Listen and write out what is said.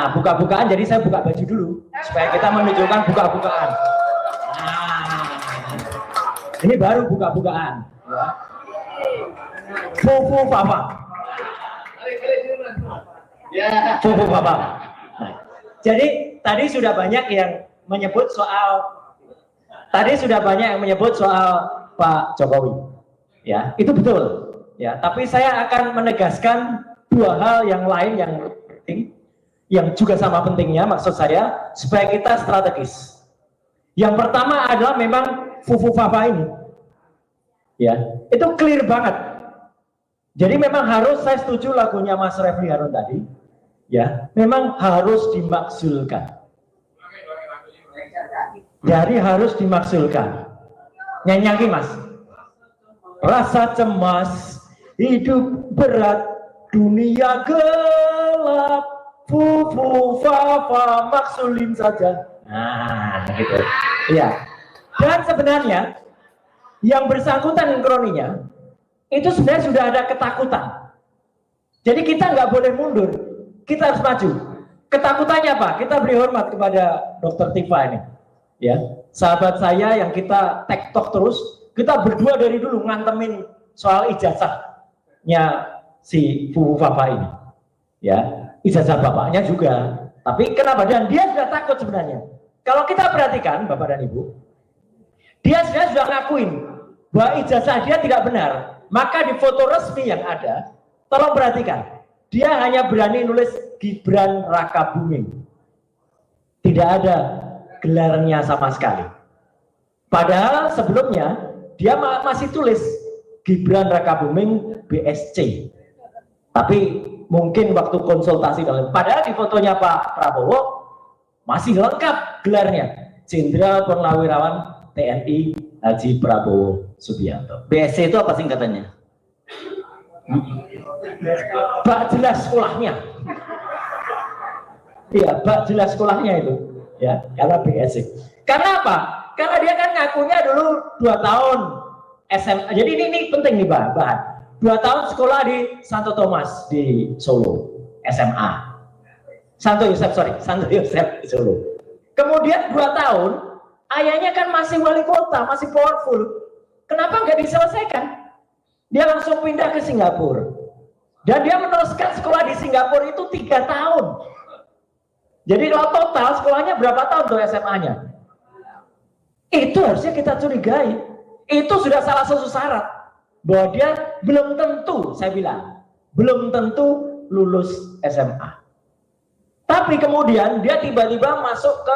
Nah, buka-bukaan, jadi saya buka baju dulu supaya kita menunjukkan buka-bukaan. Nah, ini baru buka-bukaan. Fufu Papa. Fufu Papa. Nah, jadi tadi sudah banyak yang menyebut soal Pak Jokowi. Ya, itu betul. Ya, tapi saya akan menegaskan dua hal yang lain yang penting, yang juga sama pentingnya maksud saya, supaya kita strategis. Yang pertama adalah memang Fufu Papa ini. Ya, itu clear banget. Jadi memang harus, saya setuju lagunya Mas Refli Harun tadi. Ya, memang harus dimakzulkan. Jadi harus dimakzulkan. Nyanyi lagi Mas. Rasa cemas, hidup berat, dunia gelap, Fufu Papa maksulin saja. Nah, gitu. Iya. Dan sebenarnya yang bersangkutan kroninya itu sebenarnya sudah ada ketakutan. Jadi kita nggak boleh mundur, kita harus maju. Ketakutannya apa? Kita beri hormat kepada Dr. Tifa ini. Ya, sahabat saya yang kita tektok terus, kita berdua dari dulu ngantemin soal ijazahnya si Fufu Papa ini. Ya, ijazah bapaknya juga. Tapi kenapa? Dan dia sudah takut sebenarnya. Kalau kita perhatikan Bapak dan Ibu, dia sudah ngakuin bahwa ijazah dia tidak benar. Maka di foto resmi yang ada, tolong perhatikan, dia hanya berani nulis Gibran Rakabuming. Tidak ada gelarnya sama sekali. Padahal sebelumnya dia masih tulis Gibran Rakabuming BSC. Tapi mungkin waktu konsultasi dalam, padahal di fotonya Pak Prabowo masih lengkap gelarnya, Jenderal Purnawirawan TNI Haji Prabowo Subianto. BSC itu apa singkatannya? Bak jelas sekolahnya. Iya, bak jelas sekolahnya itu. Ya, karena BSC. Karena apa? Karena dia kan ngakunya dulu 2 tahun SMA. Jadi ini penting nih bahan. 2 tahun sekolah di Santo Thomas di Solo, SMA. Santo Yosef di Solo. Kemudian 2 tahun, ayahnya kan masih wali kota, masih powerful. Kenapa nggak diselesaikan? Dia langsung pindah ke Singapura. Dan dia meneruskan sekolah di Singapura itu 3 tahun. Jadi kalau total sekolahnya berapa tahun tuh SMA-nya? Itu harusnya kita curigai. Itu sudah salah satu syarat bahwa dia belum tentu, saya bilang, belum tentu lulus SMA. Tapi kemudian dia tiba-tiba masuk ke